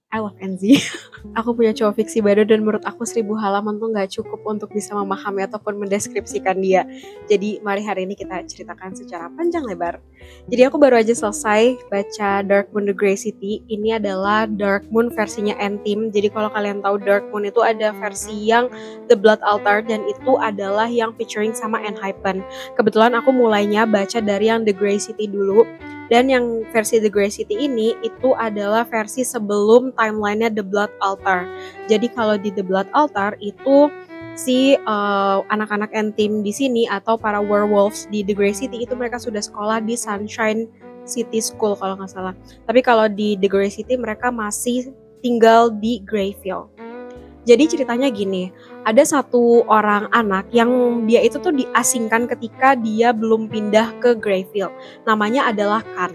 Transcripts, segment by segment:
I love NZ. Aku punya cowok fiksi baru dan menurut aku 1000 halaman tuh nggak cukup untuk bisa memahami ataupun mendeskripsikan dia. Jadi mari hari ini kita ceritakan secara panjang lebar. Jadi aku baru aja selesai baca Dark Moon The Grey City. Ini adalah Dark Moon versinya N-Team. Jadi kalau kalian tahu Dark Moon itu ada versi yang The Blood Altar dan itu adalah yang featuring sama Enhypen. Kebetulan aku mulainya baca dari yang The Grey City dulu. Dan yang versi The Grey City ini itu adalah versi sebelum timelinenya The Blood Altar. Jadi kalau di The Blood Altar itu si anak-anak N-Team di sini atau para werewolves di The Grey City itu mereka sudah sekolah di Sunshine City School kalau nggak salah. Tapi kalau di The Grey City mereka masih tinggal di Greyfield. Jadi ceritanya gini, ada satu orang anak yang dia itu tuh diasingkan ketika dia belum pindah ke Greyfield. Namanya adalah Kan.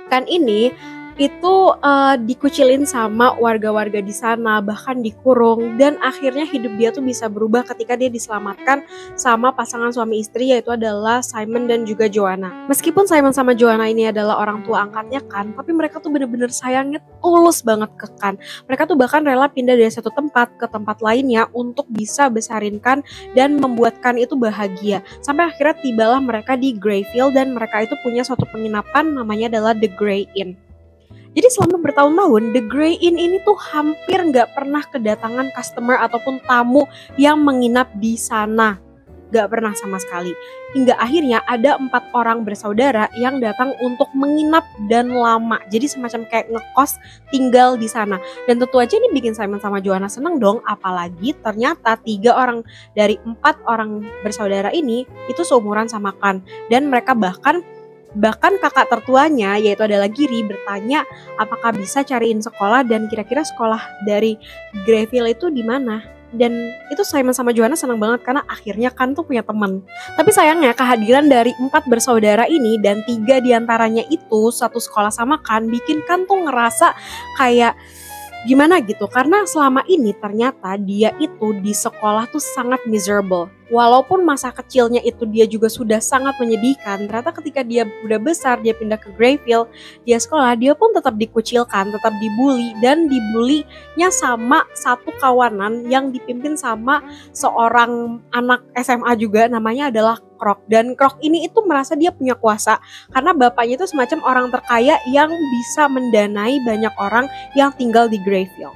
Kan ini itu dikucilin sama warga-warga di sana, bahkan dikurung, dan akhirnya hidup dia tuh bisa berubah ketika dia diselamatkan sama pasangan suami istri yaitu adalah Simon dan juga Joanna. Meskipun Simon sama Joanna ini adalah orang tua angkatnya Kan, tapi mereka tuh bener-bener sayangnya tulus banget ke Kan. Mereka tuh bahkan rela pindah dari satu tempat ke tempat lainnya untuk bisa besarin Kan dan membuat Kan itu bahagia. Sampai akhirnya tibalah mereka di Greyfield dan mereka itu punya suatu penginapan namanya adalah The Grey Inn. Jadi selama bertahun-tahun, The Grey Inn ini tuh hampir nggak pernah kedatangan customer ataupun tamu yang menginap di sana. Nggak pernah sama sekali. Hingga akhirnya ada 4 orang bersaudara yang datang untuk menginap dan lama. Jadi semacam kayak ngekos tinggal di sana. Dan tentu aja ini bikin Simon sama Joanna seneng dong. Apalagi ternyata 3 orang dari 4 orang bersaudara ini itu seumuran sama Kan. Dan mereka bahkan kakak tertuanya yaitu adalah Giri bertanya apakah bisa cariin sekolah dan kira-kira sekolah dari Greyfield itu di mana. Dan itu Simon sama Joanna senang banget karena akhirnya Kan tuh punya teman. Tapi sayangnya kehadiran dari 4 bersaudara ini dan 3 diantaranya itu satu sekolah sama Kan bikin Kan tuh ngerasa kayak gimana gitu, karena selama ini ternyata dia itu di sekolah tuh sangat miserable. Walaupun masa kecilnya itu dia juga sudah sangat menyedihkan, ternyata ketika dia udah besar, dia pindah ke Greyfield, dia sekolah, dia pun tetap dikucilkan, tetap dibully, dan dibulinya sama satu kawanan yang dipimpin sama seorang anak SMA juga, namanya adalah Krok. Dan Krok ini itu merasa dia punya kuasa, karena bapaknya itu semacam orang terkaya yang bisa mendanai banyak orang yang tinggal di Greyfield.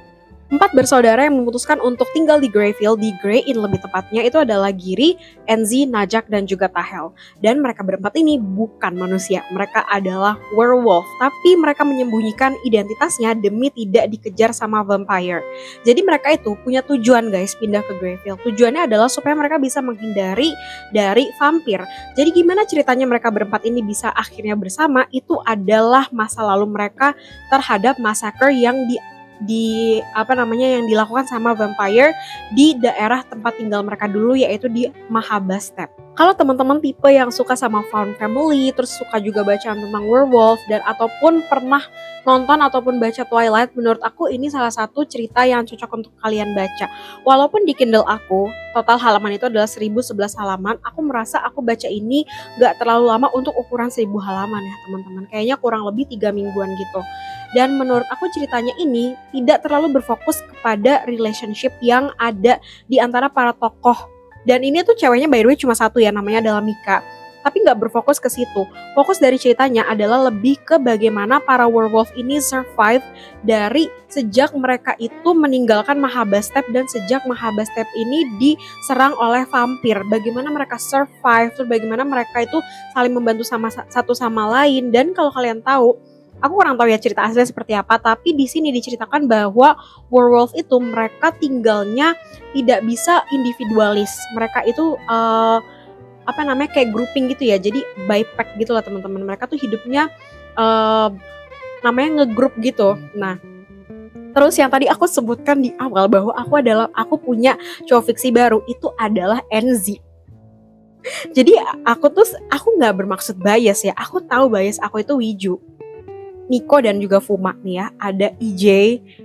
4 bersaudara yang memutuskan untuk tinggal di Greyfield, di Grey Inn lebih tepatnya, itu adalah Giri, Enzi, Najak, dan juga Tahel. Dan mereka berempat ini bukan manusia, mereka adalah werewolf, tapi mereka menyembunyikan identitasnya demi tidak dikejar sama vampire. Jadi mereka itu punya tujuan guys pindah ke Greyfield. Tujuannya adalah supaya mereka bisa menghindari dari vampir. Jadi gimana ceritanya mereka berempat ini bisa akhirnya bersama, itu adalah masa lalu mereka terhadap massacre yang yang dilakukan sama vampire di daerah tempat tinggal mereka dulu yaitu di Mahabastep. Kalau teman-teman tipe yang suka sama found family, terus suka juga bacaan tentang werewolf dan ataupun pernah nonton ataupun baca Twilight, menurut aku ini salah satu cerita yang cocok untuk kalian baca. Walaupun di Kindle aku total halaman itu adalah 1011 halaman, aku merasa aku baca ini gak terlalu lama untuk ukuran 1000 halaman ya teman-teman. Kayaknya kurang lebih 3 mingguan gitu. Dan menurut aku ceritanya ini tidak terlalu berfokus kepada relationship yang ada di antara para tokoh. Dan ini tuh ceweknya by the way cuma satu ya, namanya adalah Mika. Tapi gak berfokus ke situ. Fokus dari ceritanya adalah lebih ke bagaimana para werewolf ini survive dari sejak mereka itu meninggalkan Mahabastep dan sejak Mahabastep ini diserang oleh vampir. Bagaimana mereka survive, terus bagaimana mereka itu saling membantu satu sama lain. Dan kalau kalian tahu, aku kurang tahu ya cerita aslinya seperti apa, tapi di sini diceritakan bahwa werewolf itu mereka tinggalnya tidak bisa individualis. Mereka itu kayak grouping gitu ya. Jadi by pack gitu lah teman-teman. Mereka tuh hidupnya namanya ngegroup gitu. Nah, terus yang tadi aku sebutkan di awal bahwa aku punya cowok fiksi baru, itu adalah NZ. Jadi aku nggak bermaksud bias ya. Aku tahu bias aku itu Wiju. Nico dan juga Fuma nih ya, ada EJ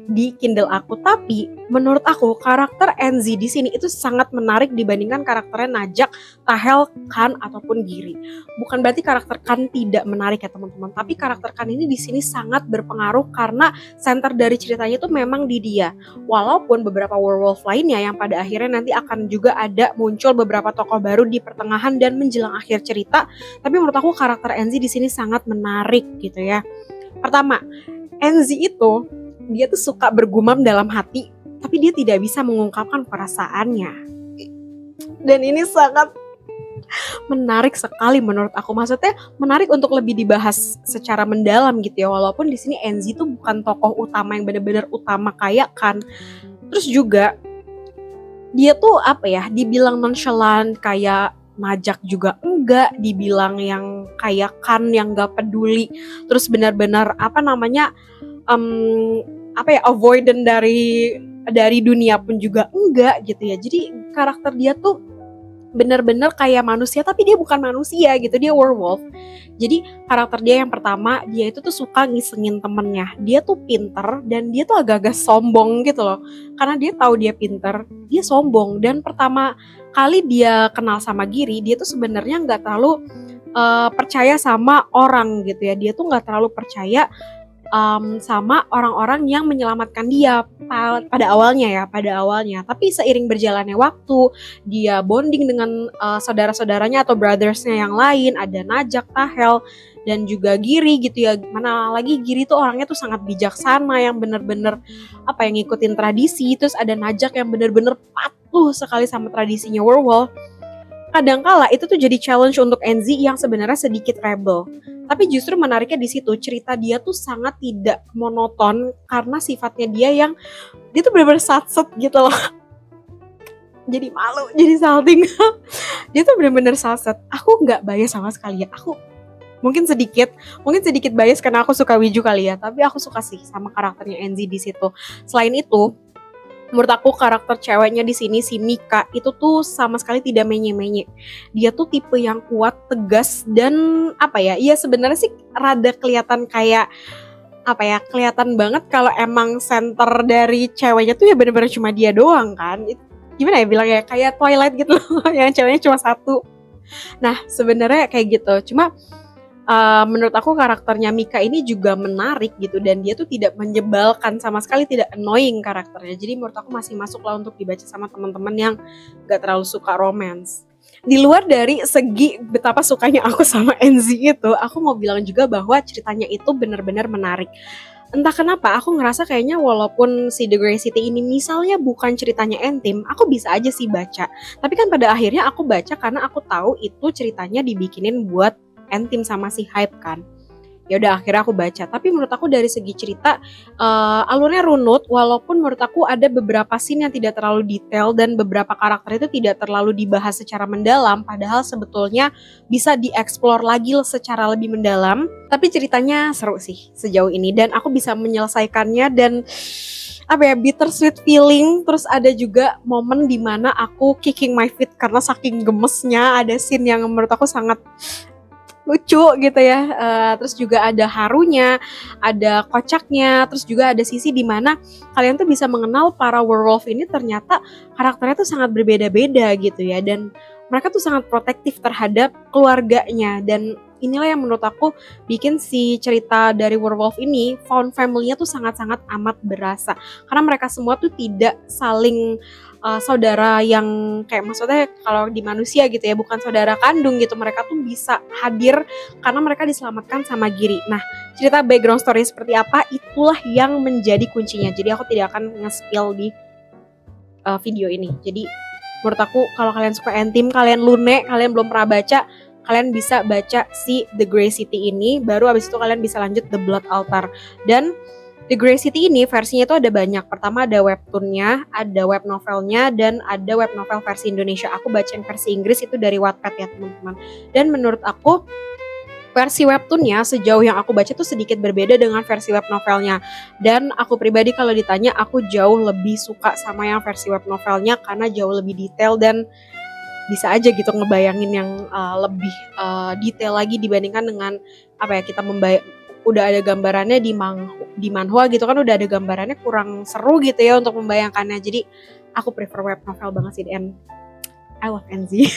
di Kindle aku. Tapi menurut aku karakter Enzi di sini itu sangat menarik dibandingkan karakternya Najak, Tahel, Kan ataupun Giri. Bukan berarti karakter Kan tidak menarik ya teman-teman, tapi karakter Kan ini di sini sangat berpengaruh karena center dari ceritanya itu memang di dia. Walaupun beberapa werewolf lainnya yang pada akhirnya nanti akan juga ada muncul beberapa tokoh baru di pertengahan dan menjelang akhir cerita, tapi menurut aku karakter Enzi di sini sangat menarik gitu ya. Pertama, Enzi itu dia tuh suka bergumam dalam hati, tapi dia tidak bisa mengungkapkan perasaannya. Dan ini sangat menarik sekali menurut aku. Maksudnya menarik untuk lebih dibahas secara mendalam gitu ya. Walaupun di sini Enzi tuh bukan tokoh utama yang benar-benar utama kayak Kan. Terus juga dia tuh apa ya? Dibilang nonchalant kayak Najak juga enggak, dibilang yang kayak Kan yang gak peduli, terus benar-benar avoidant dari dunia pun juga enggak gitu ya. Jadi karakter dia tuh benar-benar kayak manusia tapi dia bukan manusia gitu, dia werewolf. Jadi karakter dia yang pertama, dia itu tuh suka ngisengin temennya. Dia tuh pinter dan dia tuh agak-agak sombong gitu loh. Karena dia tahu dia pinter, dia sombong. Dan pertama kali dia kenal sama Giri, dia tuh sebenarnya nggak terlalu percaya sama orang gitu ya. Dia tuh nggak terlalu percaya sama orang-orang yang menyelamatkan dia pada awalnya. Tapi seiring berjalannya waktu, dia bonding dengan saudara-saudaranya atau brothersnya yang lain, ada Najak, Tahel, dan juga Giri gitu ya. Mana lagi Giri tuh orangnya tuh sangat bijaksana yang bener-bener yang ngikutin tradisi. Terus ada Najak yang bener-bener patuh sekali sama tradisinya werewolf. Kadangkala itu tuh jadi challenge untuk Enzi yang sebenarnya sedikit rebel. Tapi justru menariknya di situ, cerita dia tuh sangat tidak monoton karena sifatnya dia tuh benar-benar satset gitu loh. Jadi malu, jadi salting. Dia tuh benar-benar satset. Aku nggak bias sama sekali ya. Aku mungkin sedikit bias karena aku suka Wiju kali ya. Tapi aku suka sih sama karakternya Enzi di situ. Selain itu, menurut aku karakter ceweknya di sini si Mika itu tuh sama sekali tidak menye-menye. Dia tuh tipe yang kuat, tegas dan iya sebenarnya sih rada kelihatan kayak kelihatan banget kalau emang center dari ceweknya tuh ya bener-bener cuma dia doang kan. Gimana ya bilangnya, kayak Twilight gitu loh yang ceweknya cuma satu. Nah sebenarnya kayak gitu. Cuma menurut aku karakternya Mika ini juga menarik gitu dan dia tuh tidak menyebalkan sama sekali, tidak annoying karakternya. Jadi menurut aku masih masuk lah untuk dibaca sama teman-teman yang gak terlalu suka romance. Di luar dari segi betapa sukanya aku sama Enzi itu, aku mau bilang juga bahwa ceritanya itu benar-benar menarik. Entah kenapa aku ngerasa kayaknya walaupun si The Grey City ini misalnya bukan ceritanya Entim, aku bisa aja sih baca. Tapi kan pada akhirnya aku baca karena aku tahu itu ceritanya dibikinin buat Entim sama si Hype kan. Ya udah akhirnya aku baca. Tapi menurut aku dari segi cerita alurnya runut, walaupun menurut aku ada beberapa scene yang tidak terlalu detail dan beberapa karakter itu tidak terlalu dibahas secara mendalam, padahal sebetulnya bisa dieksplor lagi secara lebih mendalam. Tapi ceritanya seru sih sejauh ini dan aku bisa menyelesaikannya dan bittersweet feeling. Terus ada juga momen dimana aku kicking my feet karena saking gemesnya. Ada scene yang menurut aku sangat lucu gitu ya, terus juga ada harunya, ada kocaknya, terus juga ada sisi dimana kalian tuh bisa mengenal para werewolf ini ternyata karakternya tuh sangat berbeda-beda gitu ya, dan mereka tuh sangat protektif terhadap keluarganya. Dan inilah yang menurut aku bikin si cerita dari werewolf ini found family-nya tuh sangat-sangat amat berasa, karena mereka semua tuh tidak saling saudara yang kayak maksudnya kalau di manusia gitu ya, bukan saudara kandung gitu. Mereka tuh bisa hadir karena mereka diselamatkan sama Giri. Nah cerita background story seperti apa itulah yang menjadi kuncinya, jadi aku tidak akan nge-spill di video ini. Jadi menurut aku kalau kalian suka Entim, kalian Lune, kalian belum pernah baca, kalian bisa baca si The Grey City ini, baru abis itu kalian bisa lanjut The Blood Altar. Dan The Grey City ini versinya itu ada banyak. Pertama ada webtoonnya, ada web novelnya, dan ada web novel versi Indonesia. Aku bacain versi Inggris itu dari Wattpad ya teman-teman. Dan menurut aku versi webtoonnya sejauh yang aku baca tuh sedikit berbeda dengan versi web novelnya. Dan aku pribadi kalau ditanya, aku jauh lebih suka sama yang versi web novelnya karena jauh lebih detail dan bisa aja gitu ngebayangin yang lebih detail lagi dibandingkan dengan kita udah ada gambarannya di manhwa gitu kan, udah ada gambarannya kurang seru gitu ya untuk membayangkannya. Jadi aku prefer web novel banget sih, and I love NZ.